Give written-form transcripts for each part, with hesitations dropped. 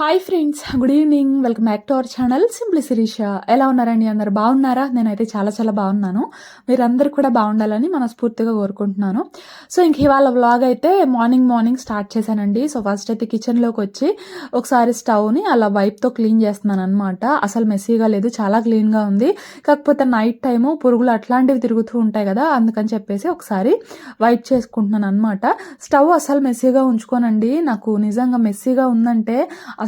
Hi friends, good evening. Welcome back to our channel simply Sirisha. ఎలా ఉన్నారండి? అందరు బాగున్నారా? నేనైతే చాలా చాలా బాగున్నాను. మీరందరూ కూడా బాగుండాలని మనస్ఫూర్తిగా కోరుకుంటున్నాను. సో ఇంక ఇవాళ వ్లాగ్ అయితే మార్నింగ్ స్టార్ట్ చేశానండి. సో ఫస్ట్ అయితే కిచెన్లోకి వచ్చి ఒకసారి స్టవ్ని అలా వైప్తో క్లీన్ చేస్తున్నాను అనమాట. అసలు మెస్సీగా లేదు, చాలా క్లీన్గా ఉంది. కాకపోతే నైట్ టైము పురుగులు అట్లాంటివి తిరుగుతూ ఉంటాయి కదా, అందుకని చెప్పేసి ఒకసారి వైప్ చేసుకుంటున్నాను అనమాట. స్టవ్ అసలు మెస్సీగా ఉంచుకోనండి. నాకు నిజంగా మెస్సీగా ఉందంటే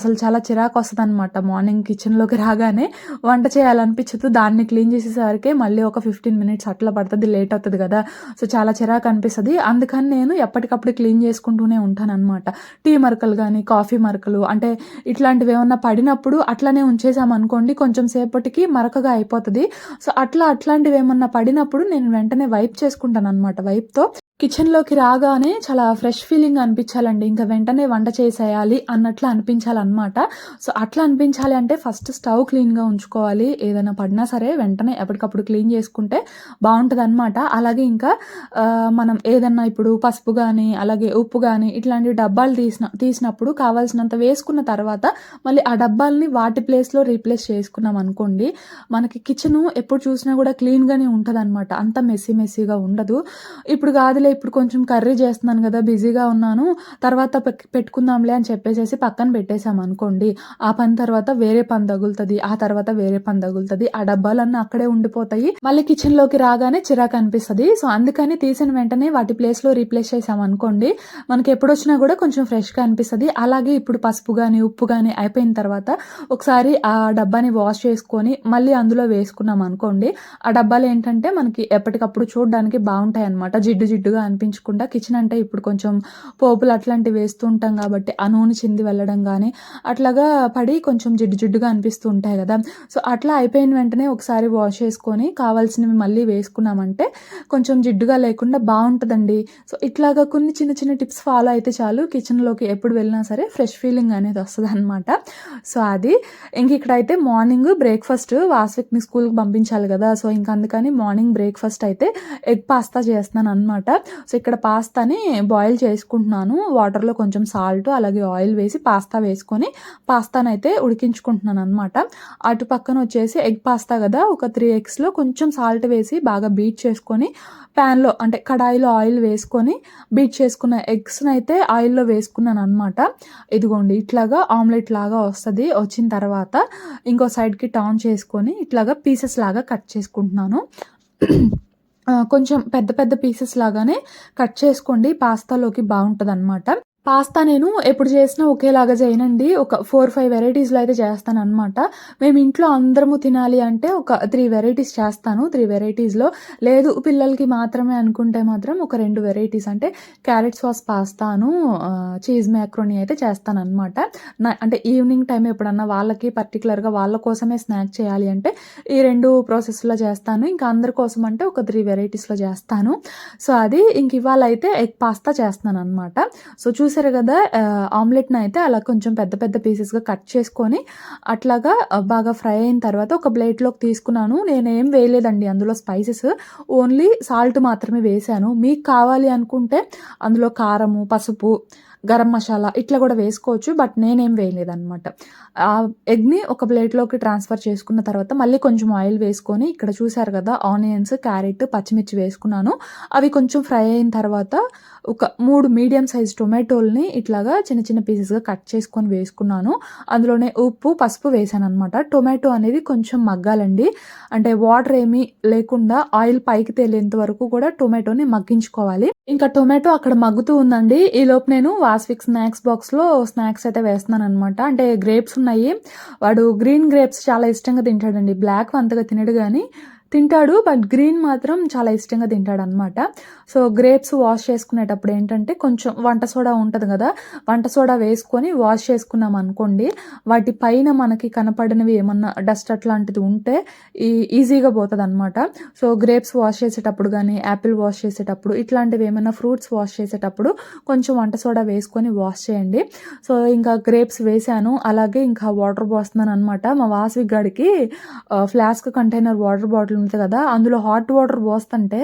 అసలు చాలా చిరాకు వస్తుంది అనమాట. మార్నింగ్ కిచెన్లోకి రాగానే వంట చేయాలనిపించదు, దాన్ని క్లీన్ చేసేసరికి మళ్ళీ ఒక 15 మినిట్స్ అట్లా పడుతుంది, లేట్ అవుతుంది కదా. సో చాలా చిరాకు అనిపిస్తుంది. అందుకని నేను ఎప్పటికప్పుడు క్లీన్ చేసుకుంటూనే ఉంటాను అనమాట. టీ మరకలు కానీ కాఫీ మరకలు అంటే ఇట్లాంటివి ఏమన్నా పడినప్పుడు అట్లనే ఉంచేసామనుకోండి, కొంచెం సేపటికి మరకగా అయిపోతుంది. సో అట్లాంటివి ఏమన్నా పడినప్పుడు నేను వెంటనే వైప్ చేసుకుంటాను అనమాట. వైప్తో కిచెన్లోకి రాగానే చాలా ఫ్రెష్ ఫీలింగ్ అనిపించాలండి. ఇంకా వెంటనే వంట చేసేయాలి అన్నట్లు అనిపించాలన్నమాట. సో అట్లా అనిపించాలి అంటే ఫస్ట్ స్టవ్ క్లీన్గా ఉంచుకోవాలి. ఏదైనా పడినా సరే వెంటనే ఎప్పటికప్పుడు క్లీన్ చేసుకుంటే బాగుంటుంది అనమాట. అలాగే ఇంకా మనం ఏదన్నా ఇప్పుడు పసుపు కానీ అలాగే ఉప్పు కానీ ఇట్లాంటి డబ్బాలు తీసినప్పుడు కావాల్సినంత వేసుకున్న తర్వాత మళ్ళీ ఆ డబ్బాలని వాటి ప్లేస్లో రీప్లేస్ చేసుకున్నాం అనుకోండి, మనకి కిచెన్ ఎప్పుడు చూసినా కూడా క్లీన్గానే ఉంటుంది అనమాట. అంత మెస్సీగా ఉండదు. ఇప్పుడు కాదులే, ఇప్పుడు కొంచెం కర్రీ చేస్తున్నాను కదా, బిజీగా ఉన్నాను, తర్వాత పెట్టుకుందాంలే అని చెప్పేసి పక్కన పెట్టేసాం అనుకోండి, ఆ పని తర్వాత వేరే పని తగులుతుంది, ఆ తర్వాత వేరే పని తగులుతుంది, ఆ డబ్బాలన్నీ అక్కడే ఉండిపోతాయి. మళ్ళీ కిచెన్ లోకి రాగానే చిరాకు అనిపిస్తుంది. సో అందుకని తీసిన వెంటనే వాటి ప్లేస్ లో రీప్లేస్ చేసాం అనుకోండి, మనకి ఎప్పుడు వచ్చినా కూడా కొంచెం ఫ్రెష్ గా అనిపిస్తుంది. అలాగే ఇప్పుడు పసుపు గానీ ఉప్పు గానీ అయిపోయిన తర్వాత ఒకసారి ఆ డబ్బాని వాష్ చేసుకొని మళ్ళీ అందులో వేసుకున్నాం అనుకోండి, ఆ డబ్బాలు ఏంటంటే మనకి ఎప్పటికప్పుడు చూడడానికి బాగుంటాయి అనమాట. జిడ్డుగా అనిపించకుండా. కిచెన్ అంటే ఇప్పుడు కొంచెం పోపులు అట్లాంటివి వేస్తూ ఉంటాం కాబట్టి ఆ నూనె చింది వెళ్ళడం కానీ అట్లాగా పడి కొంచెం జిడ్డుగా అనిపిస్తూ ఉంటాయి కదా. సో అట్లా అయిపోయిన వెంటనే ఒకసారి వాష్ చేసుకొని కావాల్సినవి మళ్ళీ వేసుకున్నామంటే కొంచెం జిడ్డుగా లేకుండా బాగుంటుందండి. సో ఇట్లాగా కొన్ని చిన్న టిప్స్ ఫాలో అయితే చాలు, కిచెన్లోకి ఎప్పుడు వెళ్ళినా సరే ఫ్రెష్ ఫీలింగ్ అనేది వస్తుంది అనమాట. సో అది ఇంక ఇక్కడైతే మార్నింగ్ బ్రేక్ఫాస్ట్ వాస్విక్ని స్కూల్కి పంపించాలి కదా. సో ఇంకా అందుకని మార్నింగ్ బ్రేక్ఫాస్ట్ అయితే ఎగ్ పాస్తా చేస్తున్నాను అనమాట. సో ఇక్కడ పాస్తాని బాయిల్ చేసుకుంటున్నాను. వాటర్లో కొంచెం సాల్ట్ అలాగే ఆయిల్ వేసి పాస్తా వేసుకొని పాస్తాని అయితే ఉడికించుకుంటున్నాను అనమాట. అటు పక్కన వచ్చేసి ఎగ్ పాస్తా కదా, ఒక 3 eggsలో కొంచెం సాల్ట్ వేసి బాగా బీట్ చేసుకొని ప్యాన్లో అంటే కడాయిలో ఆయిల్ వేసుకొని బీట్ చేసుకున్న ఎగ్స్ని అయితే ఆయిల్లో వేసుకున్నాను అనమాట. ఇదిగోండి ఇట్లాగా ఆమ్లెట్ లాగా వస్తుంది. వచ్చిన తర్వాత ఇంకో సైడ్కి టర్న్ చేసుకొని ఇట్లాగా పీసెస్ లాగా కట్ చేసుకుంటున్నాను. కొంచెం పెద్ద పీసెస్ లాగానే కట్ చేసుకోండి, పాస్తాలోకి బాగుంటుంది అనమాట. పాస్తా నేను ఎప్పుడు చేసినా ఒకేలాగా చేయనండి. ఒక 4-5 వెరైటీస్లో అయితే చేస్తాను అనమాట. మేము ఇంట్లో అందరము తినాలి అంటే ఒక 3 వెరైటీస్ చేస్తాను. 3 వెరైటీస్లో లేదు పిల్లలకి మాత్రమే అనుకుంటే మాత్రం ఒక 2 వెరైటీస్ అంటే క్యారెట్ సాస్ పాస్తాను చీజ్ మ్యాక్రోనీ అయితే చేస్తాను అనమాట. అంటే ఈవినింగ్ టైం ఎప్పుడన్నా వాళ్ళకి పర్టికులర్గా వాళ్ళ కోసమే స్నాక్ చేయాలి అంటే ఈ 2 ప్రాసెస్లో చేస్తాను. ఇంకా అందరి కోసం అంటే ఒక 3 వెరైటీస్లో చేస్తాను. సో అది ఇంక ఇవాళ అయితే ఎగ్ పాస్తా చేస్తున్నాను అనమాట. సో చూసారు కదా, ఆమ్లెట్ని అయితే అలా కొంచెం పెద్ద పీసెస్గా కట్ చేసుకొని అట్లాగా బాగా ఫ్రై అయిన తర్వాత ఒక ప్లేట్లోకి తీసుకున్నాను. నేనేం వేయలేదండి అందులో స్పైసెస్, ఓన్లీ సాల్ట్ మాత్రమే వేసాను. మీకు కావాలి అనుకుంటే అందులో కారము పసుపు గరం మసాలా ఇట్లా కూడా వేసుకోవచ్చు, బట్ నేనేం వేయలేదన్నమాట. ఆ ఎగ్ని ఒక ప్లేట్లోకి ట్రాన్స్ఫర్ చేసుకున్న తర్వాత మళ్ళీ కొంచెం ఆయిల్ వేసుకొని ఇక్కడ చూసారు కదా ఆనియన్స్ క్యారెట్ పచ్చిమిర్చి వేసుకున్నాను. అవి కొంచెం ఫ్రై అయిన తర్వాత ఒక 3 మీడియం సైజ్ టొమాటోల్ని ఇట్లాగా చిన్న పీసెస్గా కట్ చేసుకొని వేసుకున్నాను. అందులోనే ఉప్పు పసుపు వేసాను అనమాట. టొమాటో అనేది కొంచెం మగ్గాలండి, అంటే వాటర్ ఏమీ లేకుండా ఆయిల్ పైకి తేలేంత వరకు కూడా టొమాటోని మగ్గించుకోవాలి. ఇంకా టొమాటో అక్కడ మగ్గుతూ ఉందండి. ఈలోపు నేను వాస్విక్ స్నాక్స్ బాక్స్లో స్నాక్స్ అయితే వేస్తున్నాను అనమాట. అంటే గ్రేప్స్ ఉన్నాయి, వాడు గ్రీన్ గ్రేప్స్ చాలా ఇష్టంగా తింటాడండి. బ్లాక్ అంతగా తినడు కానీ తింటాడు, బట్ గ్రీన్ మాత్రం చాలా ఇష్టంగా తింటాడు అనమాట. సో గ్రేప్స్ వాష్ చేసుకునేటప్పుడు ఏంటంటే కొంచెం వంట సోడా ఉంటుంది కదా, వంట సోడా వేసుకొని వాష్ చేసుకున్నాం అనుకోండి, వాటి పైన మనకి కనపడినవి ఏమన్నా డస్ట్ అట్లాంటిది ఉంటే ఈజీగా పోతుంది అనమాట. సో గ్రేప్స్ వాష్ చేసేటప్పుడు కానీ యాపిల్ వాష్ చేసేటప్పుడు ఇట్లాంటివి ఏమన్నా ఫ్రూట్స్ వాష్ చేసేటప్పుడు కొంచెం వంట సోడా వేసుకొని వాష్ చేయండి. సో ఇంకా గ్రేప్స్ వేసాను, అలాగే ఇంకా వాటర్ పోస్తున్నాను అనమాట. మా వాస్విక్ గాడికి ఫ్లాస్క్ కంటైనర్ వాటర్ బాటిల్ ఉంది కదా, అందులో హాట్ వాటర్ పోస్తుంటే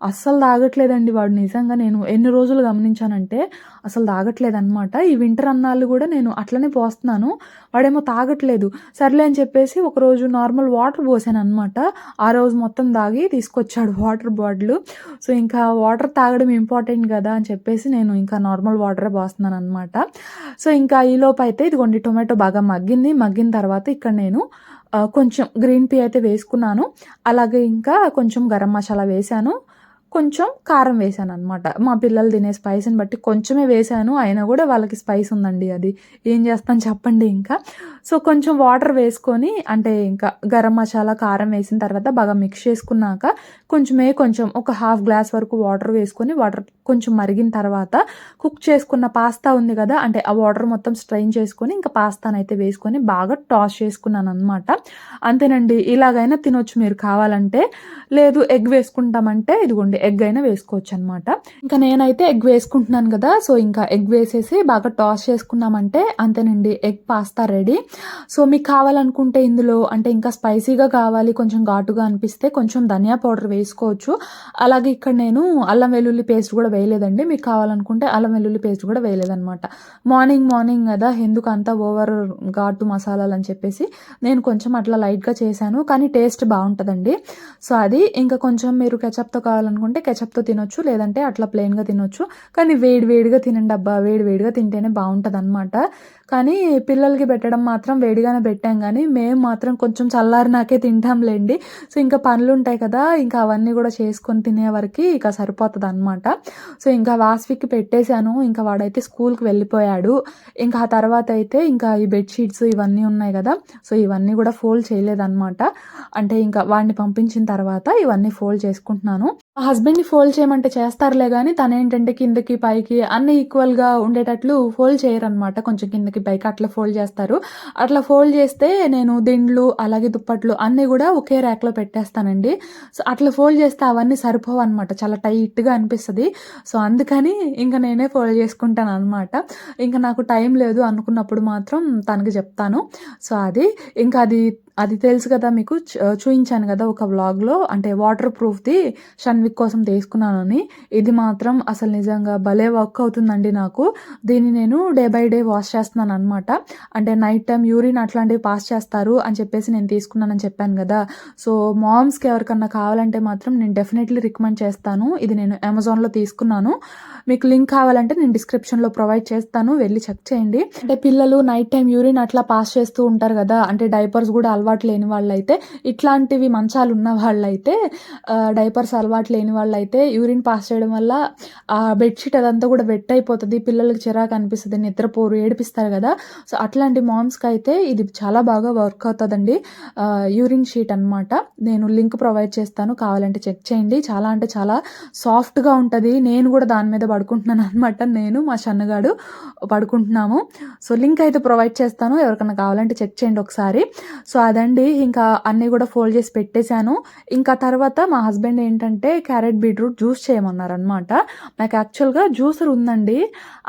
అస్సలు తాగట్లేదండి వాడు. నిజంగా నేను ఎన్ని రోజులు గమనించానంటే అసలు తాగట్లేదనమాట. ఈ వింటర్ అన్నాళ్ళు కూడా నేను అట్లనే పోస్తున్నాను, వాడేమో తాగట్లేదు. సర్లే అని చెప్పేసి ఒకరోజు నార్మల్ వాటర్ పోసాననమాట. ఆ రోజు మొత్తం తాగి తీసుకొచ్చాడు వాటర్ బాటిల్. సో ఇంకా వాటర్ తాగడం ఇంపార్టెంట్ కదా అని చెప్పేసి నేను ఇంకా నార్మల్ వాటరే పోస్తున్నాను అనమాట. సో ఇంకా ఈలోపు అయితే ఇదిగోండి టొమాటో బాగా మగ్గిన తర్వాత ఇక్కడ నేను కొంచెం గ్రీన్ టీ అయితే వేసుకున్నాను. అలాగే ఇంకా కొంచెం గరం మసాలా వేశాను, కొంచెం కారం వేశాననమాట. మా పిల్లలు తినే స్పైస్‌ని బట్టి కొంచెమే వేశాను. అయినా కూడా వాళ్ళకి స్పైస్ ఉందండి, అది ఏం చేస్తాను చెప్పండి ఇంకా. సో కొంచెం వాటర్ వేసుకొని, అంటే ఇంకా గరం మసాలా, కారం వేసిన తర్వాత బాగా మిక్స్ చేసుకున్నాక కొంచెం ఒక హాఫ్ గ్లాస్ వరకు వాటర్ వేసుకొని, వాటర్ కొంచెం మరిగిన తర్వాత కుక్ చేసుకున్న పాస్తా ఉంది కదా, అంటే ఆ వాటర్ మొత్తం స్ట్రెయిన్ చేసుకొని ఇంకా పాస్తానైతే వేసుకొని బాగా టాస్ చేసుకున్నాను అనమాట. అంతేనండి, ఇలాగైనా తినొచ్చు మీరు కావాలంటే. లేదు ఎగ్ వేసుకుంటామంటే ఇదిగోండి ఎగ్ అయినా వేసుకోవచ్చు అనమాట. ఇంకా నేనైతే ఎగ్ వేసుకుంటున్నాను కదా, సో ఇంకా ఎగ్ వేసేసి బాగా టాస్ చేసుకున్నామంటే అంతేనండి, ఎగ్ పాస్తా రెడీ. సో మీకు కావాలనుకుంటే ఇందులో అంటే ఇంకా స్పైసీగా కావాలి, కొంచెం ఘాటుగా అనిపిస్తే కొంచెం ధనియా పౌడర్ వేసుకోవచ్చు. అలాగే ఇక్కడ నేను అల్లం వెల్లుల్లి పేస్ట్ కూడా వేయలేదండి. మీకు కావాలనుకుంటే అల్లం వెల్లుల్లి పేస్ట్ కూడా వేయలేదనమాట. మార్నింగ్ కదా, ఎందుకు అంత ఓవర్ ఘాటు మసాలాలు అని చెప్పేసి నేను కొంచెం అట్లా లైట్గా చేశాను, కానీ టేస్ట్ బాగుంటుందండి. సో అది ఇంకా కొంచెం మీరు కెచప్తో కావాలనుకుంటే కెచప్తో తినొచ్చు, లేదంటే అట్లా ప్లెయిన్గా తినొచ్చు. కానీ వేడిగా తినండి అబ్బా, వేడిగా తింటేనే బాగుంటుంది అనమాట. కానీ పిల్లలకి పెట్టడం మాత్రం వేడిగానే పెట్టాం, కానీ మేము మాత్రం కొంచెం చల్లారినాకే తింటాంలేండి. సో ఇంకా పనులు ఉంటాయి కదా, ఇంకా అవన్నీ కూడా చేసుకొని తినే వరకు ఇక సరిపోతుంది అనమాట. సో ఇంకా వాస్వికి పెట్టేశాను, ఇంకా వాడైతే స్కూల్కి వెళ్ళిపోయాడు. ఇంకా ఆ తర్వాత అయితే ఇంకా ఈ బెడ్షీట్స్ ఇవన్నీ ఉన్నాయి కదా, సో ఇవన్నీ కూడా ఫోల్డ్ చేయలేదన్నమాట. అంటే ఇంకా వాడిని పంపించిన తర్వాత ఇవన్నీ ఫోల్డ్ చేసుకుంటున్నాను. మా హస్బెండ్ని ఫోల్డ్ చేయమంటే చేస్తారులే, కానీ తనేంటంటే కిందకి పైకి అన్ని ఈక్వల్గా ఉండేటట్లు ఫోల్డ్ చేయరనమాట. కొంచెం కిందకి పైకి అట్లా ఫోల్డ్ చేస్తారు. అట్లా ఫోల్డ్ చేస్తే నేను దిండ్లు అలాగే దుప్పట్లు అన్నీ కూడా ఒకే ర్యాక్లో పెట్టేస్తానండి. సో అట్లా ఫోల్డ్ చేస్తే అవన్నీ సరిపోవు అనమాట, చాలా టైట్గా అనిపిస్తుంది. సో అందుకని ఇంకా నేనే ఫోల్డ్ చేసుకుంటాను అనమాట. ఇంకా నాకు టైం లేదు అనుకున్నప్పుడు మాత్రం తనకి చెప్తాను. సో అది ఇంకా అది తెలుసు కదా మీకు, చూపించాను కదా ఒక వ్లాగ్లో, అంటే వాటర్ ప్రూఫ్ది షన్విక్ కోసం తీసుకున్నానని. ఇది మాత్రం అసలు నిజంగా భలే వర్క్ అవుతుందండి నాకు. దీన్ని నేను డే బై డే వాష్ చేస్తున్నాను అనమాట. అంటే నైట్ టైం యూరిన్ అట్లాంటివి పాస్ చేస్తారు అని చెప్పేసి నేను తీసుకున్నానని చెప్పాను కదా. సో మామ్స్కి ఎవరికన్నా కావాలంటే మాత్రం నేను డెఫినెట్లీ రికమెండ్ చేస్తాను. ఇది నేను అమెజాన్లో తీసుకున్నాను, మీకు లింక్ కావాలంటే నేను డిస్క్రిప్షన్లో ప్రొవైడ్ చేస్తాను, వెళ్ళి చెక్ చేయండి. అంటే పిల్లలు నైట్ టైం యూరిన్ అట్లా పాస్ చేస్తూ ఉంటారు కదా, అంటే డైపర్స్ కూడా అలవాటు లేని వాళ్ళైతే, ఇట్లాంటివి మంచాలు ఉన్న వాళ్ళైతే, డైపర్స్ అలవాటు లేని వాళ్ళైతే యూరిన్ పాస్ చేయడం వల్ల ఆ బెడ్షీట్ అదంతా కూడా వెట్ అయిపోతుంది, పిల్లలకి చిరాకు అనిపిస్తుంది, నిద్రపోరు, ఏడిపిస్తారు కదా. సో అట్లాంటి మామ్స్కి అయితే ఇది చాలా బాగా వర్క్ అవుతుందండి. యూరిన్ షీట్ అనమాట, నేను లింక్ ప్రొవైడ్ చేస్తాను, కావాలంటే చెక్ చేయండి. చాలా అంటే చాలా సాఫ్ట్గా ఉంటుంది. నేను కూడా దాని మీద పడుకుంటున్నాను అనమాట, నేను మా సన్నగాడు పడుకుంటున్నాము. సో లింక్ అయితే ప్రొవైడ్ చేస్తాను, ఎవరికైనా కావాలంటే చెక్ చేయండి ఒకసారి. సో అదండి, ఇంకా అన్నీ కూడా ఫోల్డ్ చేసి పెట్టేశాను. ఇంకా తర్వాత మా హస్బెండ్ ఏంటంటే క్యారెట్ బీట్రూట్ జ్యూస్ చేయమన్నారనమాట. నాకు యాక్చువల్గా జ్యూసర్ ఉందండి,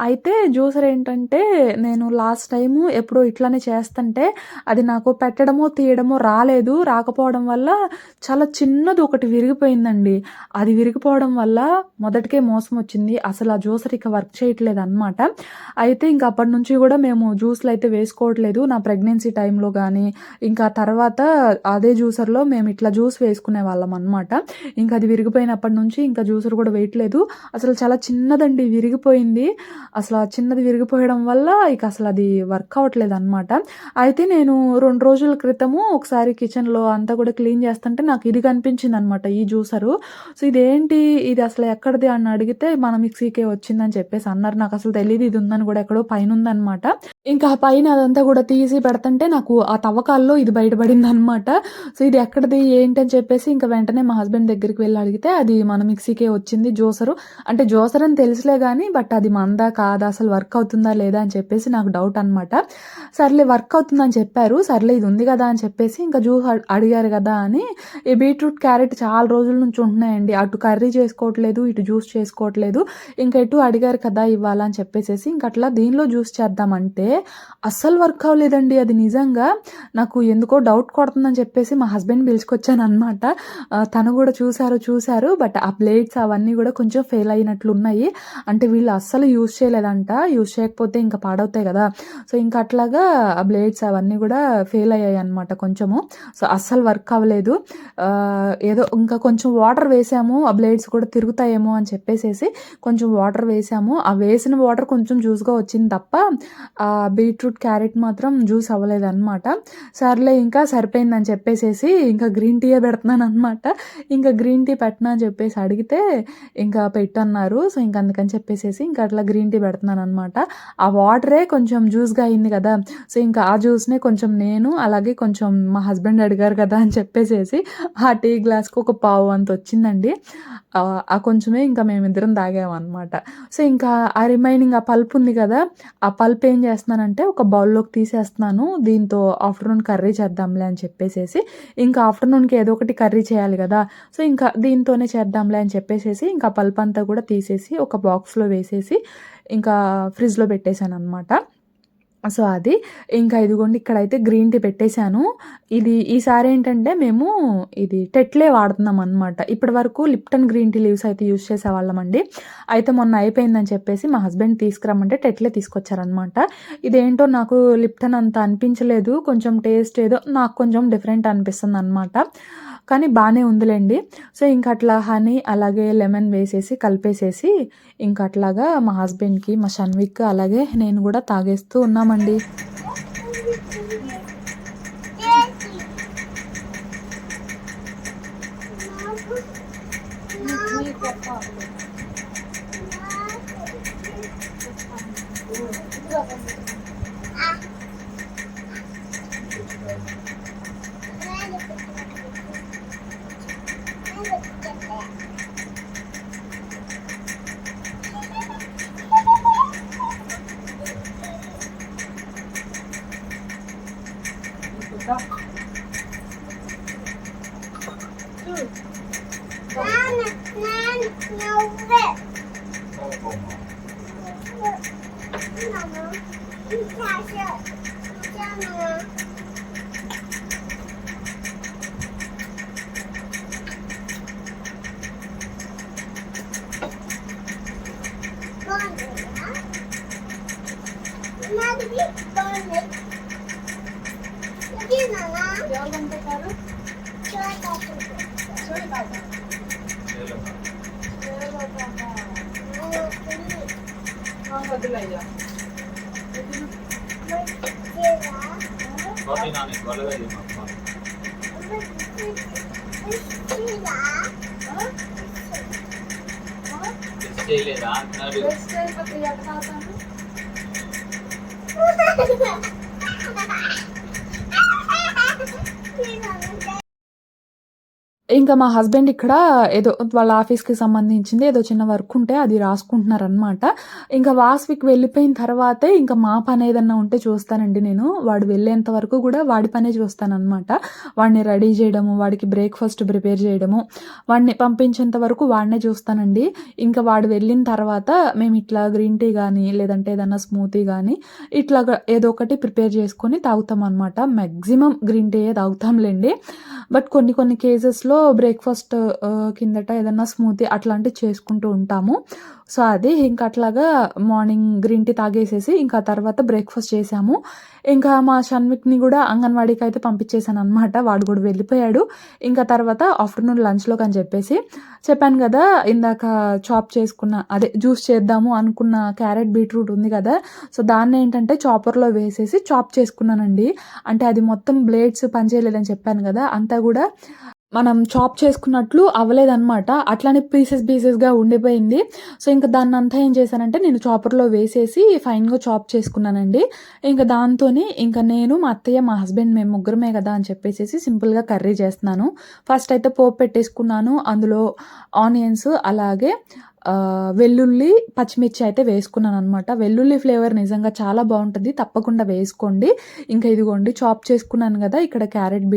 అయితే జ్యూసర్ ఏంటంటే నేను లాస్ట్ టైము ఎప్పుడో ఇట్లానే చేస్తుంటే అది నాకు పెట్టడమో తీయడమో రాకపోవడం వల్ల చాలా చిన్నది ఒకటి విరిగిపోయిందండి. అది విరిగిపోవడం వల్ల మొదటికే మోసం వచ్చింది, అసలు ఆ జ్యూసర్ ఇక వర్క్ చేయట్లేదు అనమాట. అయితే ఇంకా అప్పటి నుంచి కూడా మేము జ్యూస్లు అయితే వేసుకోవట్లేదు. నా ప్రెగ్నెన్సీ టైంలో కానీ ఇంకా తర్వాత అదే జ్యూసర్లో మేము ఇట్లా జ్యూస్ వేసుకునే వాళ్ళం అనమాట. ఇంకా అది విరిగిపోయినప్పటి నుంచి ఇంకా జ్యూసర్ కూడా వేయట్లేదు. అసలు చాలా చిన్నదండి విరిగిపోయింది. అసలు ఆ చిన్నది విరిగిపోయడం వల్ల ఇక అసలు అది వర్క్ అవ్వట్లేదు అనమాట. అయితే నేను 2 రోజుల క్రితము ఒకసారి కిచెన్లో అంతా కూడా క్లీన్ చేస్తుంటే నాకు ఇది కనిపించింది అనమాట, ఈ జ్యూసరు. సో ఇదేంటి, ఇది అసలు ఎక్కడిది అని అడిగితే మన మిక్సీకే వచ్చిందని చెప్పేసి అన్నారు. నాకు అసలు తెలియదు ఇది ఉందని కూడా, ఎక్కడో పైన ఉందనమాట. ఇంకా పైన అదంతా కూడా తీసి పెడుతుంటే నాకు ఆ తవ్వకాల్లో ఇది బయటపడింది అనమాట. సో ఇది ఎక్కడిది ఏంటి అని చెప్పేసి ఇంకా వెంటనే మా హస్బెండ్ దగ్గరికి వెళ్ళి అడిగితే అది మన మిక్సీకే వచ్చింది జ్యూసరు. అంటే జ్యూసర్ అని తెలుసులే కానీ బట్ అది మందా కాదా, అసలు వర్క్ అవుతుందా లేదా అని చెప్పేసి నాకు డౌట్ అనమాట. సర్లే వర్క్ అవుతుందని చెప్పారు, సర్లే ఇది ఉంది కదా అని చెప్పేసి ఇంకా జ్యూస్ అడిగారు కదా అని, ఈ బీట్రూట్ క్యారెట్ చాలా రోజుల నుంచి ఉంటున్నాయండి, అటు కర్రీ చేసుకోవట్లేదు ఇటు జ్యూస్ చేసుకోవట్లేదు, ఇంకా ఎటు అడిగారు కదా ఇవ్వాలని చెప్పేసి ఇంకా అట్లా దీనిలో జ్యూస్ చేద్దామంటే అస్సలు వర్క్ అవ్వలేదండి. అది నిజంగా నాకు ఎందుకో డౌట్ కొడుతుందని చెప్పేసి మా హస్బెండ్ పిలుచుకొచ్చాననమాట. తను కూడా చూసారు. బట్ ఆ బ్లేడ్స్ అవన్నీ కూడా కొంచెం ఫెయిల్ అయినట్లున్నాయి. అంటే వీళ్ళు అస్సలు యూజ్ చేయలేదంట. యూజ్ చేయకపోతే ఇంకా పాడవుతాయి కదా! సో, ఇంకా అట్లాగా ఆ బ్లేడ్స్ అవన్నీ కూడా ఫెయిల్ అయ్యాయన్నమాట కొంచెము. సో, అస్సలు వర్క్ అవ్వలేదు. ఏదో ఇంకా కొంచెం వాటర్ వేసాము. ఆ బ్లేడ్స్ కూడా తిరుగుతాయేమో అని చెప్పేసేసి కొంచెం వాటర్ వేసాము. ఆ వేసిన వాటర్ కొంచెం జ్యూస్‌గా వచ్చింది తప్ప బీట్రూట్, క్యారెట్ మాత్రం జ్యూస్ అవ్వలేదనమాట. సర్లే ఇంకా సరిపోయిందని చెప్పేసేసి ఇంకా గ్రీన్ టీయే పెడుతున్నాననమాట. ఇంకా గ్రీన్ టీ పెట్టనా అని చెప్పేసి అడిగితే ఇంకా పెట్టన్నారు. సో, ఇంక అందుకని చెప్పేసేసి ఇంకా అట్లా గ్రీన్ టీ పెడుతున్నాననమాట. ఆ వాటరే కొంచెం జ్యూస్‌గా అయింది కదా! సో, ఇంకా ఆ జ్యూస్‌నే కొంచెం నేను అలాగే కొంచెం మా హస్బెండ్ అడిగారు కదా అని చెప్పేసేసి ఆ టీ గ్లాస్‌కి ఒక పావు అంత వచ్చిందండి. ఆ కొంచెమే ఇంకా మేమిద్దరం తాగామనమాట. సో, ఇంకా ఆ రిమైనింగ్ ఆ పల్ప్ ఉంది కదా! ఆ పల్ప్ ఏం చేస్తున్నానంటే ఒక బౌల్‌లోకి తీసేస్తున్నాను. దీంతో ఆఫ్టర్‌నూన్ కర్రీ చేద్దాంలే అని చెప్పేసేసి, ఇంకా ఆఫ్టర్‌నూన్‌కి ఏదో ఒకటి కర్రీ చేయాలి కదా! సో, ఇంకా దీంతోనే చేద్దాంలే అని చెప్పేసేసి ఇంకా పల్ప్ అంతా కూడా తీసేసి ఒక బాక్స్‌లో వేసేసి ఇంకా ఫ్రిడ్జ్‌లో పెట్టేసాననమాట. సో, అది. ఇంకా ఇదిగోండి ఇక్కడైతే గ్రీన్ టీ పెట్టేశాను. ఈసారి ఏంటంటే మేము ఇది టెట్లే వాడుతున్నామనమాట. ఇప్పటి వరకు లిప్టన్ గ్రీన్ టీ లీవ్స్ అయితే యూజ్ చేసేవాళ్ళమండి. అయితే మొన్న అయిపోయిందని చెప్పేసి మా హస్బెండ్ తీసుకురమ్మంటే టెట్లే తీసుకొచ్చారనమాట. ఇదేంటో నాకు లిప్టన్ అంత అనిపించలేదు. కొంచెం టేస్ట్ ఏదో నాకు కొంచెం డిఫరెంట్ అనిపిస్తుందనమాట. కానీ బానే ఉందిలెండి. సో, ఇంక అట్లా హనీ అలాగే లెమన్ వేసేసి కలిపేసేసి ఇంక అట్లాగా మా హస్బెండ్‌కి, మా షన్విక్ అలాగే నేను గూడా తాగేస్తూ ఉన్నామండి. చేయలేదా అంటున్నాడు. ఇంకా మా హస్బెండ్ ఇక్కడ ఏదో వాళ్ళ ఆఫీస్‌కి సంబంధించింది ఏదో చిన్న వర్క్ ఉంటే అది రాసుకుంటున్నారనమాట. ఇంకా వాస్విక్ వెళ్ళిపోయిన తర్వాతే ఇంకా మా పని ఏదన్నా ఉంటే చూస్తానండి నేను. వాడు వెళ్ళేంత వరకు కూడా వాడి పనే చూస్తాననమాట. వాడిని రెడీ చేయడము, వాడికి బ్రేక్‌ఫాస్ట్ ప్రిపేర్ చేయడము, వాడిని పంపించేంత వరకు వాడినే చూస్తానండి. ఇంకా వాడు వెళ్ళిన తర్వాత మేము ఇట్లా గ్రీన్ టీ గానీ, లేదంటే ఏదన్నా స్మూతీ గానీ ఇట్లాగా ఏదో ఒకటి ప్రిపేర్ చేసుకొని తాగుతామనమాట. మాక్సిమం గ్రీన్ టీయే తాగుతాంలెండి. బట్ కొన్ని కేసెస్‌లో బ్రేక్‌ఫాస్ట్ కిందట ఏదన్నా స్మూతీ అట్లాంటివి చేసుకుంటూ ఉంటాము. సో, అది ఇంక అట్లాగా మార్నింగ్ గ్రీన్ టీ తాగేసేసి ఇంకా తర్వాత బ్రేక్‌ఫాస్ట్ చేశాము. ఇంకా మా షన్విక్‌ని గూడా అంగన్వాడీకైతే పంపించేసాననమాట. వాడు గూడా వెళ్ళిపోయాడు. ఇంకా తర్వాత ఆఫ్టర్‌నూన్ లంచ్‌లోకని చెప్పేసి చెప్పాను గదా! ఇందాక చాప్ చేసుకున్న అదే జ్యూస్ చేద్దాము అనుకున్న క్యారెట్, బీట్రూట్ ఉంది గదా! సో, దాన్నేంటంటే చాపర్‌లో వేసేసి చాప్ చేసుకున్నానండి. అంటే అది మొత్తం బ్లేడ్స్ పనిచేయలేదని చెప్పాను గదా! అంతా గూడా మనం చాప్ చేసుకున్నట్లు అవ్వలేదనమాట. అట్లానే పీసెస్‌గా ఉండిపోయింది. సో, ఇంక దాన్నంతా ఏం చేశానంటే నేను చాపర్‌లో వేసేసి ఫైన్‌గా చాప్ చేసుకున్నానండి. ఇంక దాంతోని ఇంక నేను, మా అత్తయ్య, మా హస్బెండ్ మేము ముగ్గురమే గదా అని చెప్పేసేసి సింపుల్‌గా కర్రీ చేస్తున్నాను. ఫస్ట్ అయితే పోపు పెట్టేసుకున్నాను. అందులో ఆనియన్స్ అలాగే వెల్లుల్లి పచ్చిమిర్చి అయితే వేసుకున్నాను అనమాట. వెల్లుల్లి ఫ్లేవర్ నిజంగా చాలా బాగుంటుంది, తప్పకుండా వేసుకోండి. ఇంకా ఇదిగోండి చాప్ చేసుకున్నాను కదా, ఇక్కడ క్యారెట్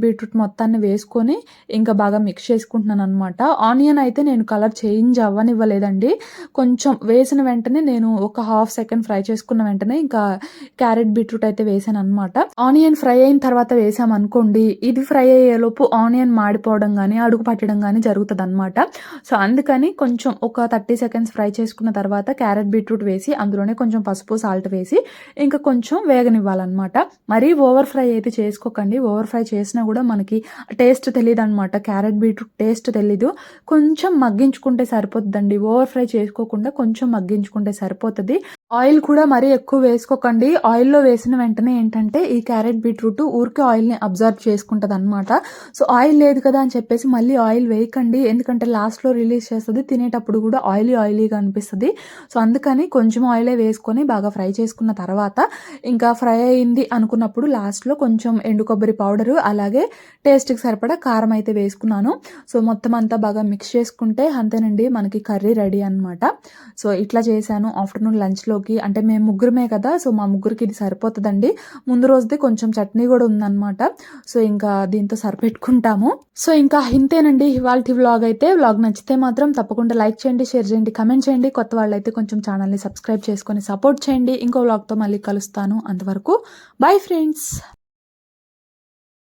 బీట్రూట్ మొత్తాన్ని వేసుకొని ఇంకా బాగా మిక్స్ చేసుకుంటున్నాను అనమాట. ఆనియన్ అయితే నేను కలర్ చేంజ్ అవ్వనివ్వలేదండి. కొంచెం వేసిన వెంటనే నేను ఒక హాఫ్ సెకండ్ ఫ్రై చేసుకున్న వెంటనే ఇంకా క్యారెట్ బీట్రూట్ అయితే వేసాను అనమాట. ఆనియన్ ఫ్రై అయిన తర్వాత వేసామనుకోండి, ఇది ఫ్రై అయ్యేలోపు ఆనియన్ మాడిపోవడం కానీ అడుగు పట్టడం కానీ జరుగుతుంది అనమాట. సో అందుకని కొంచెం ఒక 30 సెకండ్స్ ఫ్రై చేసుకున్న తర్వాత క్యారెట్ బీట్రూట్ వేసి అందులోనే కొంచెం పసుపు సాల్ట్ వేసి ఇంకా కొంచెం వేగనివ్వాలన్నమాట. మరీ ఓవర్ ఫ్రై అయితే చేసుకోకండి. ఓవర్ ఫ్రై చేసినా కూడా మనకి టేస్ట్ తెలియదు అనమాట. క్యారెట్ బీట్రూట్ టేస్ట్ తెలీదు. కొంచెం మగ్గించుకుంటే సరిపోతుందండి. ఓవర్ ఫ్రై చేసుకోకుండా కొంచెం మగ్గించుకుంటే సరిపోతుంది. ఆయిల్ కూడా మరీ ఎక్కువ వేసుకోకండి. ఆయిల్లో వేసిన వెంటనే ఏంటంటే ఈ క్యారెట్ బీట్రూట్ ఊరికే ఆయిల్ని అబ్జర్వ్ చేసుకుంటుంది అనమాట. సో ఆయిల్ లేదు కదా అని చెప్పేసి మళ్ళీ ఆయిల్ వేయకండి, ఎందుకంటే లాస్ట్లో రిలీజ్ చేస్తుంది, తినేటప్పుడు కూడా ఆయిలీగా అనిపిస్తుంది. సో అందుకని కొంచెం ఆయిలే వేసుకొని బాగా ఫ్రై చేసుకున్న తర్వాత ఇంకా ఫ్రై అయింది అనుకున్నప్పుడు లాస్ట్లో కొంచెం ఎండు కొబ్బరి పౌడరు అలాగే టేస్ట్కి సరిపడా కారం అయితే వేసుకున్నాను. సో మొత్తం అంతా బాగా మిక్స్ చేసుకుంటే అంతేనండి, మనకి కర్రీ రెడీ అనమాట. సో ఇట్లా చేశాను ఆఫ్టర్నూన్ లంచ్లో. అంటే మేము ముగ్గురమే కదా, సో మా ముగ్గురికి ఇది సరిపోతుందండి. ముందు రోజుది కొంచెం చట్నీ కూడా ఉందన్నమాట. సో ఇంకా దీంతో సరిపెట్టుకుంటాము. సో ఇంకా ఇంతేనండి ఇవాల్టి వ్లాగ్ అయితే. వ్లాగ్ నచ్చితే మాత్రం తప్పకుండా లైక్ చేయండి, షేర్ చేయండి, కమెంట్ చేయండి. కొత్త వాళ్ళైతే కొంచెం ఛానల్ని సబ్స్క్రైబ్ చేసుకొని సపోర్ట్ చేయండి. ఇంకో వ్లాగ్తో మళ్ళీ కలుస్తాను. అంతవరకు బాయ్ ఫ్రెండ్స్.